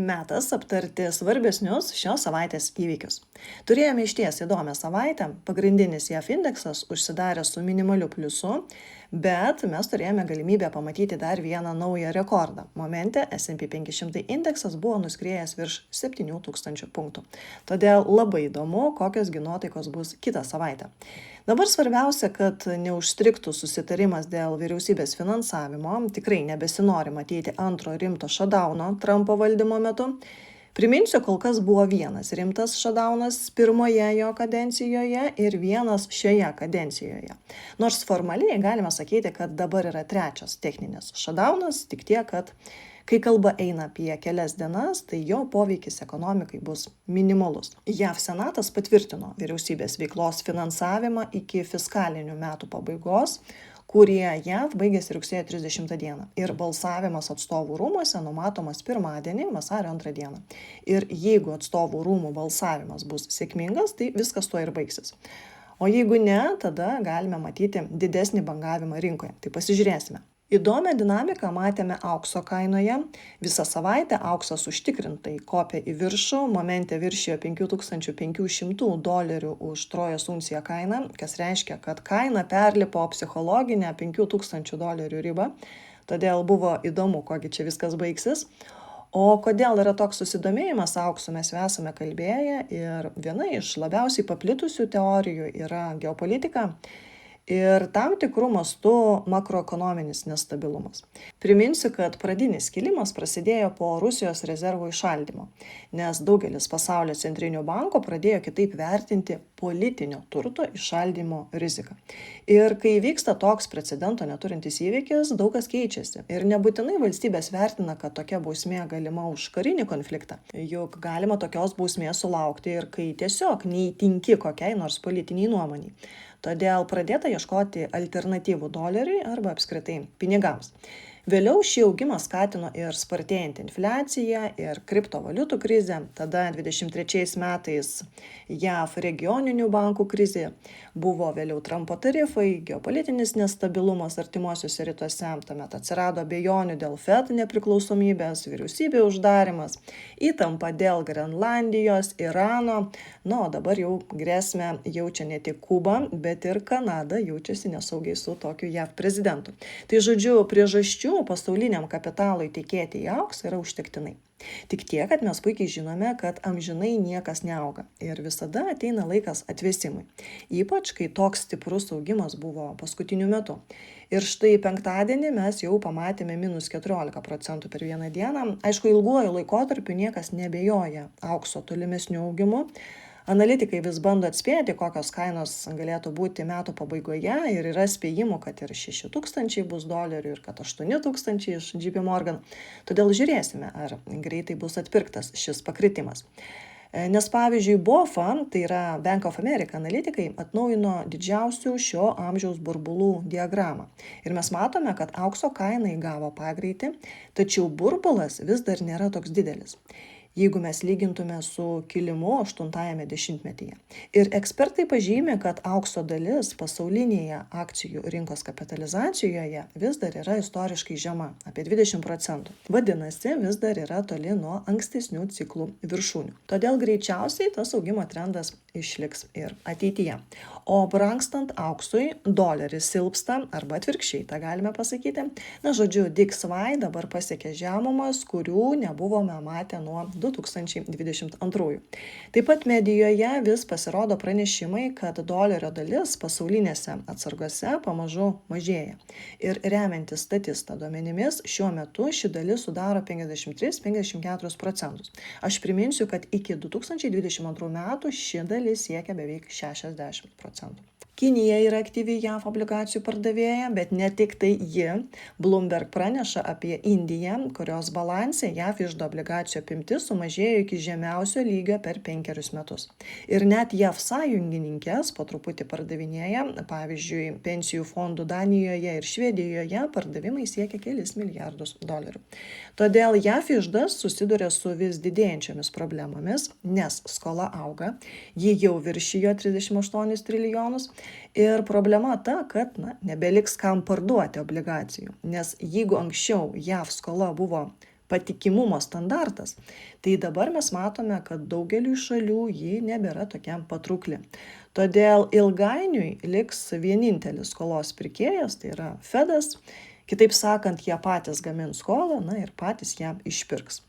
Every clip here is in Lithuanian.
Metas aptarti svarbesnius šios savaitės įvykius. Turėjome išties įdomią savaitę, pagrindinis JAF indeksas užsidarė su minimaliu pliusu, bet mes turėjome galimybę pamatyti dar vieną naują rekordą. Momente S&P 500 indeksas buvo nuskriejęs virš 7000 punktų. Todėl labai įdomu, kokios nuotaikos bus kitą savaitę. Dabar svarbiausia, kad neužstrigtų susitarimas dėl vyriausybės finansavimo, tikrai nebesinori matyti antro rimto shutdowno Trumpo valdymo metu. Priminsiu, kol kas buvo vienas rimtas shutdownas pirmoje jo kadencijoje ir vienas šioje kadencijoje. Nors formaliai galime sakyti, kad dabar yra trečias techninis shutdownas, tik tiek, kad kai kalba eina apie kelias dienas, tai jo poveikis ekonomikai bus minimalus. JAV Senatas patvirtino vyriausybės veiklos finansavimą iki fiskalinių metų pabaigos, kurie JAV baigėsi rugsėjo 30 dieną. Ir balsavimas atstovų rūmuose numatomas pirmadienį, vasario 2 dieną. Ir jeigu atstovų rūmų balsavimas bus sėkmingas, tai viskas tuo ir baigsis. O jeigu ne, tada galime matyti didesnį bangavimą rinkoje. Tai pasižiūrėsime. Įdomią dinamiką matėme aukso kainoje. Visą savaitę auksas užtikrintai kopė į viršų, momente viršijo $5500 už trojos unciją kainą, kas reiškia, kad kaina perlipo psichologinę $5000 ribą. Todėl buvo įdomu, kogi čia viskas baigsis. O kodėl yra toks susidomėjimas auksu, mes jau esame kalbėję ir viena iš labiausiai paplitusių teorijų yra geopolitika. Ir tam tikrų mastų makroekonominis nestabilumas. Priminsiu, kad pradinis kilimas prasidėjo po Rusijos rezervų įšaldymo, nes daugelis pasaulio centrinių bankų pradėjo kitaip vertinti politinio turto įšaldymo riziką. Ir kai vyksta toks precedento neturintis įvykis, daug kas keičiasi. Ir nebūtinai valstybės vertina, kad tokia bausmė galima už karinį konfliktą. Juk galima tokios bausmės sulaukti ir kai tiesiog neįtinki kokiai nors politiniai nuomoniai. Todėl pradėta ieškoti alternatyvų doleriui arba apskritai pinigams. Vėliau šį augimą skatino ir spartėjanti infliacija, ir kriptovaliutų krizė, tada 23 metais JAV regioninių bankų krizė, buvo vėliau Trumpo tarifai, geopolitinis nestabilumas artimuosiuose rytuose, tuomet atsirado abejonių dėl Fed nepriklausomybės, vyriausybė uždarimas, įtampa dėl Grenlandijos, Irano, o dabar jau grėsmę jaučia ne tik Kuba, bet ir Kanada jaučiasi nesaugiai su tokiu JAV prezidentu. Tai žodžiu, priežasčių pasauliniam kapitalui tikėti į auksą yra užtektinai. Tik tiek, kad mes puikiai žinome, kad amžinai niekas neauga ir visada ateina laikas atvėsimui. Ypač, kai toks stiprus augimas buvo paskutiniu metu. Ir štai penktadienį mes jau pamatėme minus 14% per vieną dieną. Aišku, ilguoju laikotarpiu niekas nebejoja aukso tolimesniu augimu. Analitikai vis bando atspėti, kokios kainos galėtų būti metų pabaigoje ir yra spėjimų, kad ir $6000 bus dolerių ir kad $8000 iš JP Morgan. Todėl žiūrėsime, ar greitai bus atpirktas šis pakritimas. Nes pavyzdžiui, BOFA, tai yra Bank of America analitikai, atnaujino didžiausių šio amžiaus burbulų diagramą. Ir mes matome, kad aukso kaina įgavo pagreitį, tačiau burbulas vis dar nėra toks didelis, jeigu mes lygintume su kilimu 8-ame dešimtmetyje. Ir ekspertai pažymi, kad aukso dalis pasaulinėje akcijų rinkos kapitalizacijoje vis dar yra istoriškai žema, apie 20%. Vadinasi, vis dar yra toli nuo ankstesnių ciklų viršūnių. Todėl greičiausiai tas augimo trendas išliks ir ateityje. O brangstant auksui, doleris silpsta, arba atvirkščiai, tą galime pasakyti. Žodžiu, DXY dabar pasiekė žemumas, kurių nebuvome matę nuo 2022. Taip pat medijoje vis pasirodo pranešimai, kad dolerio dalis pasaulinėse atsargose pamažu mažėja. Ir remiantis Statista duomenimis, šiuo metu ši dalis sudaro 53–54%. Aš priminsiu, kad iki 2022 metų ši dalis siekia beveik 60%. Kinija yra aktyvi JAV obligacijų pardavėja, bet ne tik tai ji. Bloomberg praneša apie Indiją, kurios balanse JAV iždo obligacijų apimtis sumažėjo iki žemiausio lygio per 5 metus. Ir net JAV sąjungininkės po truputį pardavinėja, pavyzdžiui, pensijų fondų Danijoje ir Švedijoje pardavimai siekia kelis milijardus dolerių. Todėl JAV iždas susiduria su vis didėjančiomis problemomis, nes skola auga, ji jau viršijo 38 trilijonus. Ir problema ta, kad nebeliks kam parduoti obligacijų, nes jeigu anksčiau JAV skola buvo patikimumo standartas, tai dabar mes matome, kad daugeliui šalių ji nebėra tokia patraukli. Todėl ilgainiui liks vienintelis skolos pirkėjas, tai yra Fedas. Kitaip sakant, jie patys gamins skolą, ir patys ją išpirks.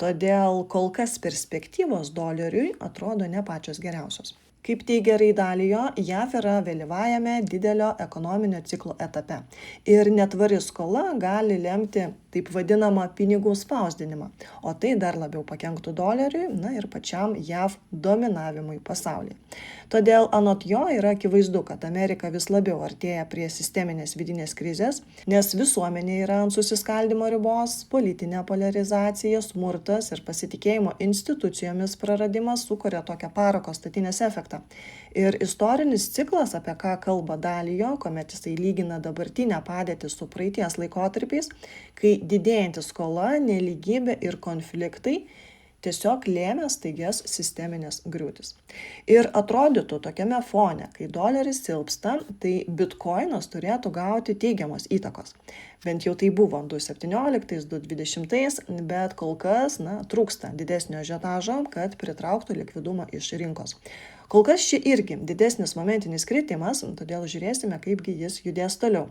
Todėl kol kas perspektyvos doleriui atrodo ne pačios geriausios. Kaip teigia Ray Dalio, JAV yra vėlyvajame didelio ekonominio ciklo etape. Ir netvari skola gali lemti taip vadinamą pinigų spausdinimą, o tai dar labiau pakenktų doleriui, ir pačiam JAV dominavimui pasaulyje. Todėl anot jo yra akivaizdu, kad Amerika vis labiau artėja prie sisteminės vidinės krizės, nes visuomenė yra ant susiskaldimo ribos, politinė poliarizacija, smurtas ir pasitikėjimo institucijomis praradimas sukuria tokią parako statinės efektą. Ir istorinis ciklas, apie ką kalba Dalio, kuomet jisai lygina dabartinę padėtį su praeities laikotarpiais, kai didėjanti skola, nelygybė ir konfliktai tiesiog lėmė staigias sisteminės griūtis. Ir atrodytų tokiame fone, kai doleris silpsta, tai bitkoinas turėtų gauti teigiamos įtakos. Bent jau tai buvo 2017, 2020, bet kol kas trūksta didesnio ažiotažo, kad pritrauktų likvidumą iš rinkos. Kol kas čia irgi didesnis momentinis kritimas, todėl žiūrėsime, kaipgi jis judės toliau.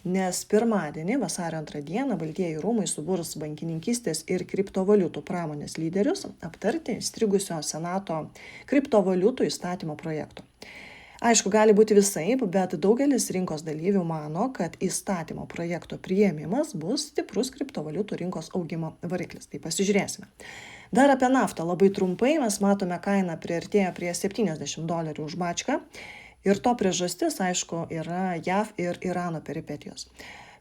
Nes pirmadienį, vasario 2 dieną, Baltieji rūmai suburs bankininkystės ir kriptovaliutų pramonės lyderius aptarti įstrigusio Senato kriptovaliutų įstatymo projekto. Aišku, gali būti visaip, bet daugelis rinkos dalyvių mano, kad įstatymo projekto priėmimas bus stiprus kriptovaliutų rinkos augimo variklis. Tai pasižiūrėsime. Dar apie naftą labai trumpai. Mes matome, kaina priartėjo prie $70 už bačką. Ir to priežastis, aišku, yra JAV ir Irano peripetijos.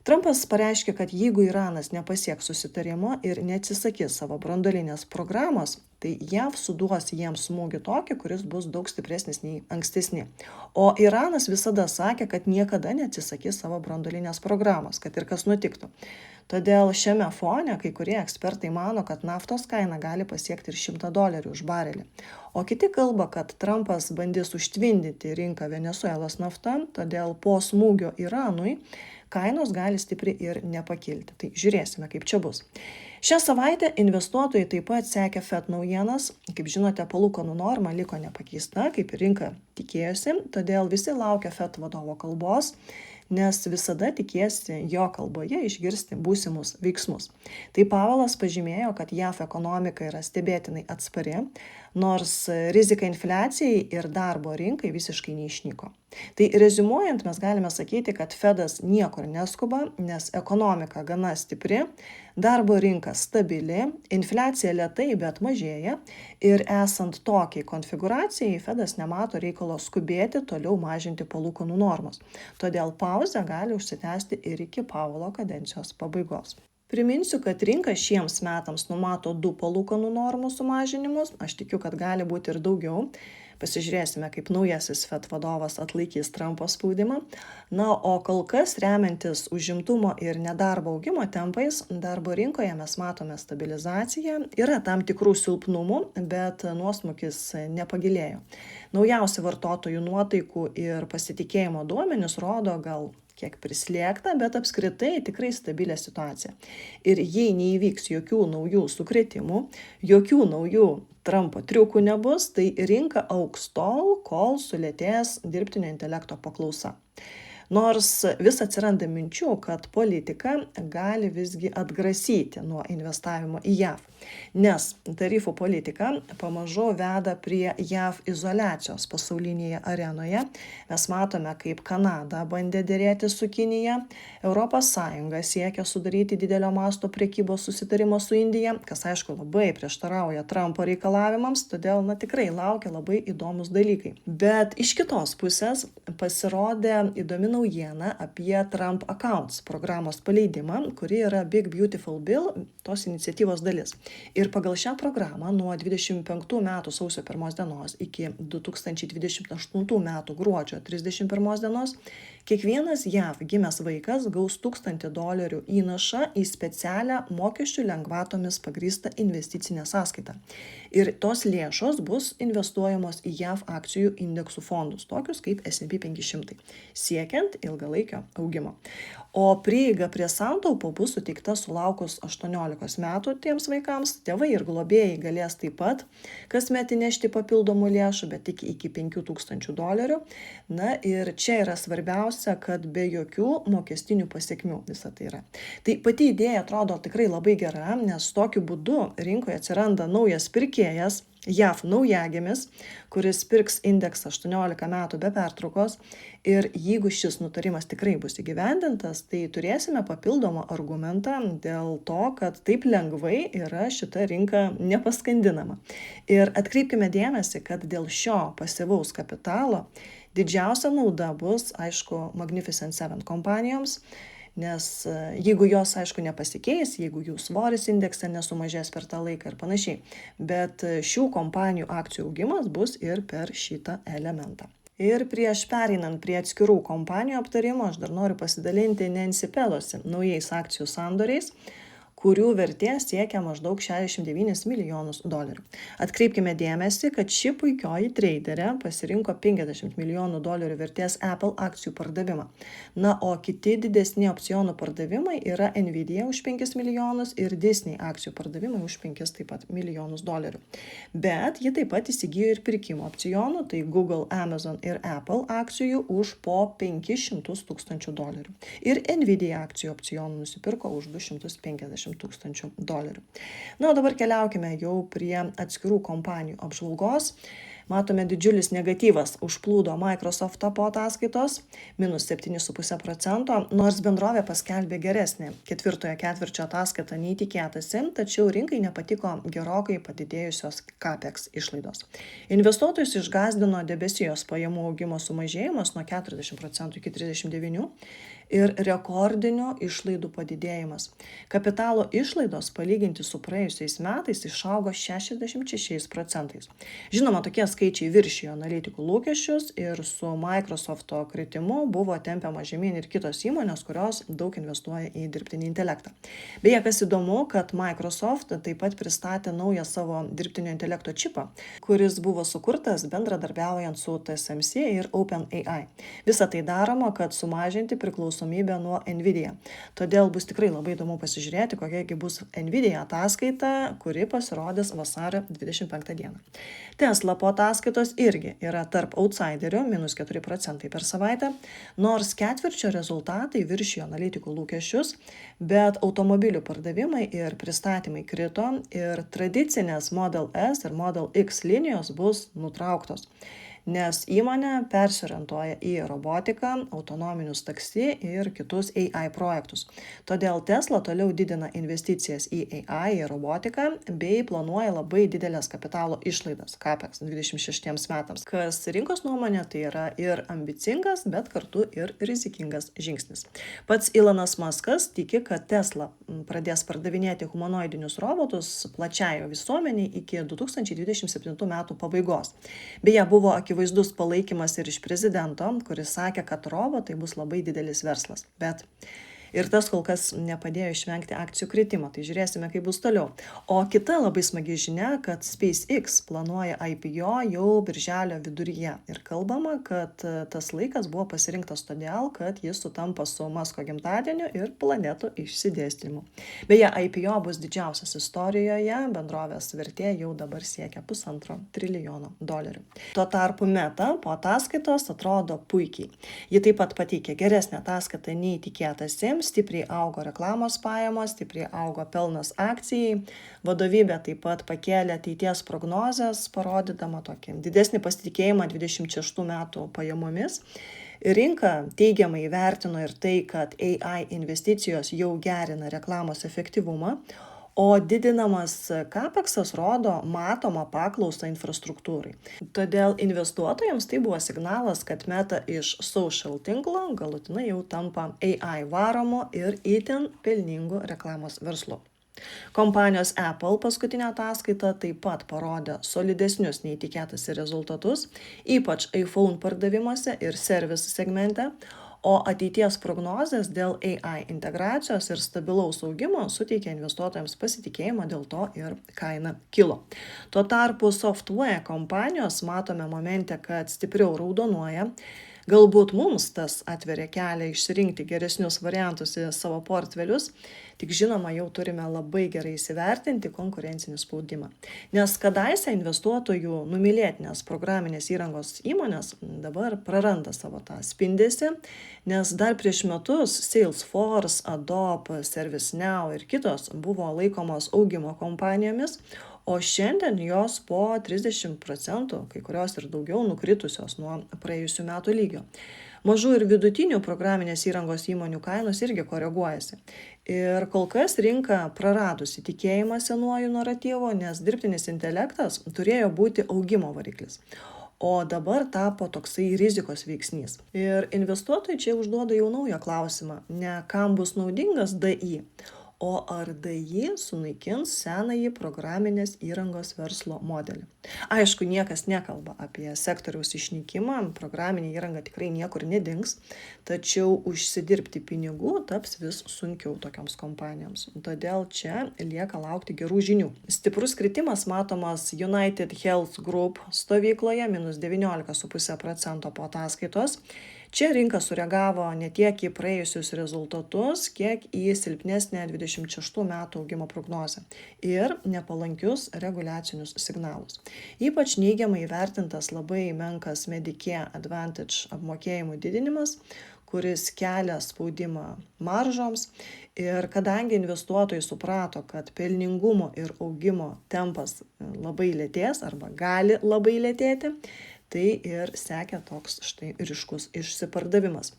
Trumpas pareiškė, kad jeigu Iranas nepasieks susitarimo ir neatsisakys savo branduolinės programos, tai JAV suduos jiems smūgį tokį, kuris bus daug stipresnis nei ankstesni. O Iranas visada sakė, kad niekada neatsisakys savo branduolinės programos, kad ir kas nutiktų. Todėl šiame fone kai kurie ekspertai mano, kad naftos kaina gali pasiekti ir $100 už barelį. O kiti kalba, kad Trumpas bandys užtvindyti rinką Venesuelos nafta, todėl po smūgio Iranui kainos gali stipriai ir nepakilti. Tai žiūrėsime, kaip čia bus. Šią savaitę investuotojai taip pat sekė FED naujienas. Kaip žinote, palūkanų norma liko nepakeista, kaip rinka tikėjosi, todėl visi laukia FED vadovo kalbos, nes visada tikėsi jo kalboje išgirsti būsimus veiksmus. Tai Pavelas pažymėjo, kad JAV ekonomika yra stebėtinai atspari, nors rizika infliacijai ir darbo rinkai visiškai neišnyko. Tai reziumuojant, mes galime sakyti, kad Fedas niekur neskuba, nes ekonomika gana stipri, darbo rinka stabili, infliacija lėtai, bet mažėja ir esant tokiai konfigūracijai, Fedas nemato reikalo skubėti toliau mažinti palūkanų normas. Todėl pauzė gali užsitęsti ir iki Pavelo kadencijos pabaigos. Priminsiu, kad rinka šiems metams numato 2 palūkanų normų sumažinimus, aš tikiu, kad gali būti ir daugiau. Pasižiūrėsime, kaip naujasis FED vadovas atlaikys Trumpo spaudimą. O kol kas, remiantis užimtumo ir nedarbo augimo tempais, darbo rinkoje mes matome stabilizaciją. Yra tam tikrų silpnumų, bet nuosmukis nepagilėjo. Naujausi vartotojų nuotaikų ir pasitikėjimo duomenys rodo gal kiek prislėgta, bet apskritai tikrai stabilę situaciją. Ir jei neįvyks jokių naujų sukrėtimų, jokių naujų Trumpo triukų nebus, tai rinka augs tol, kol sulėtės dirbtinio intelekto paklausa. Nors vis atsiranda minčių, kad politika gali visgi atgrasyti nuo investavimo į JAV, nes tarifų politika pamažu veda prie JAV izoliacijos pasaulinėje arenoje. Mes matome, kaip Kanada bandė derėti su Kinija, ES siekia sudaryti didelio masto prekybos susitarimą su Indija, kas aišku labai prieštarauja Trumpo reikalavimams, todėl tikrai laukia labai įdomus dalykai. Bet iš kitos pusės pasirodė įdomi naujiena apie Trump Accounts programos paleidimą, kuri yra Big Beautiful Bill, tos iniciatyvos dalis. Ir pagal šią programą nuo 25 metų sausio 1 dienos iki 2028 metų gruodžio 31 dienos kiekvienas JAV gimęs vaikas gaus $1000 įnašą į specialią mokesčių lengvatomis pagrįstą investicinę sąskaitą. Ir tos lėšos bus investuojamos į JAV akcijų indeksų fondus, tokius kaip S&P 500, siekiant ilgalaikio augimo. O prieiga prie santaupų bus suteikta sulaukus 18 metų tiems vaikams. Tėvai ir globėjai galės taip pat kasmet įnešti papildomų lėšų, bet tik iki $5,000. Na ir čia yra svarbiausia, kad be jokių mokestinių pasiekmių visa tai yra. Tai pati idėja atrodo tikrai labai gera, nes tokiu būdu rinkoje atsiranda naujas pirkėjas, JAV naujagimis, kuris pirks indeksą 18 metų be pertraukos, ir jeigu šis nutarimas tikrai bus įgyvendintas, tai turėsime papildomą argumentą dėl to, kad taip lengvai yra šita rinka nepaskandinama. Ir atkreipkime dėmesį, kad dėl šio pasyvaus kapitalo didžiausia nauda bus, aišku, Magnificent Seven kompanijoms, nes jeigu jos, aišku, nepasikeis, jeigu jų svoris indekse nesumažės per tą laiką ir panašiai, bet šių kompanijų akcijų augimas bus ir per šitą elementą. Ir prieš pereinant prie atskirų kompanijų aptarimo, aš dar noriu pasidalinti Nancy Pelosi naujais akcijų sandoriais, kurių vertė siekia maždaug $69 milijonus. Atkreipkime dėmesį, kad ši puikioji traderė pasirinko $50 milijonų vertės Apple akcijų pardavimą. Na, o kiti didesni opcionų pardavimai yra Nvidia už $5 milijonus ir Disney akcijų pardavimai už $5 taip pat milijonus. Bet ji taip pat įsigijo ir pirkimo opcionų, tai Google, Amazon ir Apple akcijų už po $500,000. Ir Nvidia akcijų opcionų nusipirko už $250,000. Na, o dabar keliaukime jau prie atskirų kompanijų apžvalgos. Matome, didžiulis negatyvas užplūdo Microsoft'o po ataskaitos, minus 7,5%, nors bendrovė paskelbė geresnį ketvirtojo ketvirčio ataskaitą nei tikėtasi, tačiau rinkai nepatiko gerokai padidėjusios CAPEX išlaidos. Investuotojus išgąsdino debesijos pajamų augimo sumažėjimas nuo 40% iki 39% ir rekordinių išlaidų padidėjimas. Kapitalo išlaidos palyginti su praėjusiais metais išaugo 66%. Žinoma, tokie skaičiai viršijo analitikų lūkesčius ir su Microsoft'o kritimu buvo tempiama žemyn ir kitos įmonės, kurios daug investuoja į dirbtinį intelektą. Beje, kas įdomu, kad Microsoft taip pat pristatė naują savo dirbtinio intelekto čipą, kuris buvo sukurtas bendradarbiaujant su TSMC ir OpenAI. Visa tai daroma, kad sumažinti priklausomybę nuo Nvidia. Todėl bus tikrai labai įdomu pasižiūrėti, kokiagi bus Nvidia ataskaita, kuri pasirodys vasario 25 dieną. Tesla po ataskaitos irgi yra tarp outsiderių, minus 4% per savaitę, nors ketvirčio rezultatai viršijo analitikų lūkesčius, bet automobilių pardavimai ir pristatymai krito ir tradicinės Model S ir Model X linijos bus nutrauktos, nes įmonė persiorientuoja į robotiką, autonominius taksi ir kitus AI projektus. Todėl Tesla toliau didina investicijas į AI, į robotiką, bei planuoja labai didelės kapitalo išlaidas, CAPEX 26 metams, kas rinkos nuomonė tai yra ir ambicingas, bet kartu ir rizikingas žingsnis. Pats Elonas Muskas tiki, kad Tesla pradės pardavinėti humanoidinius robotus plačiai visuomeniai iki 2027 metų pabaigos. Beje, buvo akivaizdus palaikymas ir iš prezidento, kuris sakė, kad robotai bus labai didelis verslas. Bet ir tas kol kas nepadėjo išvengti akcijų kritimo, tai žiūrėsime, kaip bus toliau. O kita labai smagi žinia, kad SpaceX planuoja IPO jau birželio viduryje. Ir kalbama, kad tas laikas buvo pasirinktas todėl, kad jis sutampa su Musko gimtadieniu ir planetų išsidėstymu. Beje, IPO bus didžiausias istorijoje, bendrovės vertė jau dabar siekia $1,5 trilijono. Tuo tarpu Meta po ataskaitos atrodo puikiai. Ji taip pat pateikė geresnę ataskaitą nei tikėtasi, stipriai augo reklamos pajamos, stipriai augo pelnas akcijai, vadovybė taip pat pakėlė ateities prognozes, parodydama tokį didesnį pasitikėjimą 26 metų pajamomis. Rinka teigiamai vertino ir tai, kad AI investicijos jau gerina reklamos efektyvumą, o didinamas CAPEX'as rodo matomą paklausą infrastruktūrai. Todėl investuotojams tai buvo signalas, kad Meta iš social tinklo galutinai jau tampa AI varomu ir itin pelningu reklamos verslu. Kompanijos Apple paskutinė ataskaita taip pat parodė solidesnius nei tikėtasi rezultatus, ypač iPhone pardavimuose ir service segmente, o ateities prognozės dėl AI integracijos ir stabilaus augimo suteikė investuotojams pasitikėjimą, dėl to ir kaina kilo. Tuo tarpu software kompanijos matome momente, kad stipriau raudonuoja. Galbūt mums tas atveria kelią išsirinkti geresnius variantus į savo portfelius, tik žinoma, jau turime labai gerai įsivertinti konkurencinį spaudimą. Nes kadaise investuotojų numylėtinės programinės įrangos įmonės dabar praranda savo tą spindesį, nes dar prieš metus Salesforce, Adobe, ServiceNow ir kitos buvo laikomos augimo kompanijomis, o šiandien jos po 30%, kai kurios ir daugiau, nukritusios nuo praėjusių metų lygio. Mažų ir vidutinių programinės įrangos įmonių kainos irgi koreguojasi. Ir kol kas rinka praradusi tikėjimą senuoju naratyvu, nes dirbtinis intelektas turėjo būti augimo variklis. O dabar tapo toksai rizikos veiksnys. Ir investuotojai čia užduoda jau naują klausimą, ne kam bus naudingas DI, o ar DI sunaikins senąjį programinės įrangos verslo modelį. Aišku, niekas nekalba apie sektoriaus išnykimą, programinė įranga tikrai niekur nedings, tačiau užsidirbti pinigų taps vis sunkiau tokioms kompanijoms. Todėl čia lieka laukti gerų žinių. Stiprus kritimas matomas United Health Group stovykloje, -19,5% po ataskaitos. Čia rinka sureagavo ne tiek į praėjusius rezultatus, kiek į silpnesnę 26 metų augimo prognozę ir nepalankius reguliacinius signalus. Ypač neigiamai įvertintas labai menkas Medicare Advantage apmokėjimų didinimas, kuris kelia spaudimą maržoms, ir kadangi investuotojai suprato, kad pelningumo ir augimo tempas labai lėtės arba gali labai lėtėti, tai ir sekė toks štai ryškus išsipardavimas.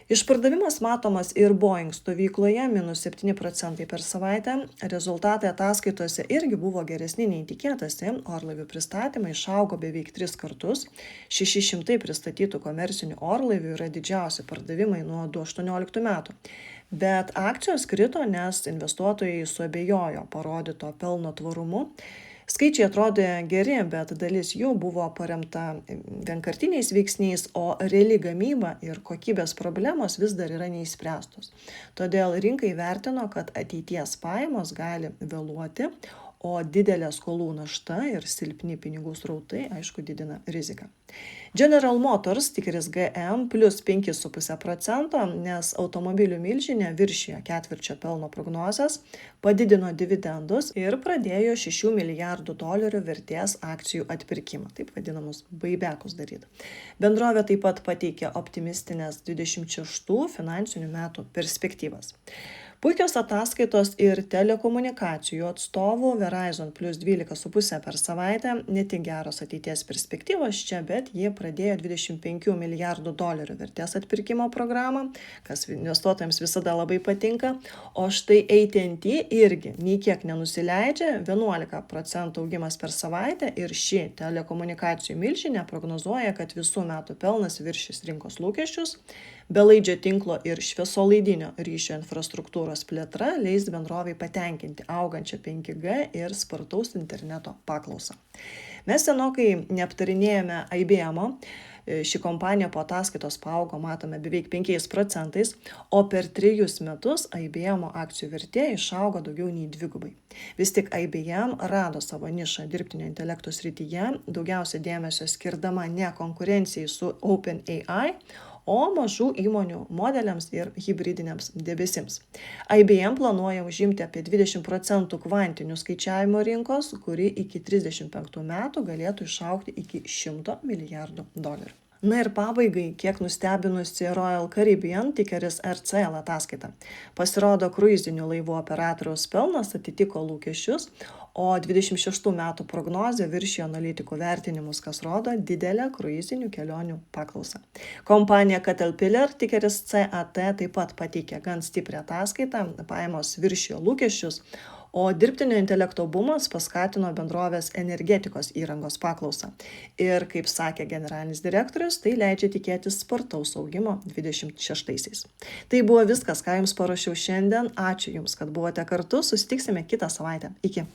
Išpardavimas matomas ir Boeing stovykloje, -7% per savaitę. Rezultatai ataskaitose irgi buvo geresni nei tikėtasi, orlaivių pristatymai išaugo beveik 3 kartus. 600 pristatytų komercinių orlaivių yra didžiausi pardavimai nuo 2018 metų. Bet akcijos krito, nes investuotojai suabejojo parodyto pelno tvarumu. Skaičiai atrodė geri, bet dalis jų buvo paremta vienkartiniais veiksniais, o reali gamyba ir kokybės problemos vis dar yra neįspręstos. Todėl rinkai vertino, kad ateities pajamos gali vėluoti, o didelė skolų našta ir silpni pinigų srautai, aišku, didina riziką. General Motors tikeris GM plus 5,5%, nes automobilių milžinė viršijo ketvirčio pelno prognozes, padidino dividendus ir pradėjo $6 milijardų vertės akcijų atpirkimą, taip vadinamus buyback'us daryti. Bendrovė taip pat pateikė optimistinės 26 finansinių metų perspektyvas. Puikios ataskaitos ir telekomunikacijų atstovų Verizon plus 12,5 per savaitę, ne tik geros ateities perspektyvos čia, bet jie pradėjo $25 milijardų vertės atpirkimo programą, kas investuotojams visada labai patinka, o štai AT&T irgi nei kiek nenusileidžia, 11% augimas per savaitę, ir ši telekomunikacijų milžinė prognozuoja, kad visų metų pelnas viršys rinkos lūkesčius. Belaidžio tinklo ir šviesolaidinio ryšio infrastruktūros plėtra leis bendrovei patenkinti augančią 5G ir spartaus interneto paklausą. Mes senokai neaptarinėjome IBM-o. Ši kompanija po ataskaitos paaugo, matome, beveik 5%, o per 3 metus IBM akcijų vertė išaugo daugiau nei 2x. Vis tik IBM rado savo nišą dirbtinio intelekto srityje, daugiausia dėmesio skirdama ne konkurencijai su OpenAI, o mažų įmonių modeliams ir hibridiniams debesims. IBM planuoja užimti apie 20% kvantinių skaičiavimo rinkos, kuri iki 35 metų galėtų išaugti iki $100 milijardų. Na ir pabaigai, kiek nustebinusi Royal Caribbean tikeris RCL ataskaita. Pasirodo, kruizinių laivų operatoriaus pelnas atitiko lūkesčius, o 26 metų prognozė viršijo analitikų vertinimus, kas rodo didelę kruizinių kelionių paklausą. Kompanija Caterpillar tikeris CAT taip pat pateikė gan stiprią ataskaitą, pajamos viršijo lūkesčius, o dirbtinio intelekto bumas paskatino bendrovės energetikos įrangos paklausą. Ir, kaip sakė generalinis direktorius, tai leidžia tikėtis spartaus augimo 26-aisiais. Tai buvo viskas, ką jums paruošiau šiandien. Ačiū Jums, kad buvote kartu. Susitiksime kitą savaitę. Iki.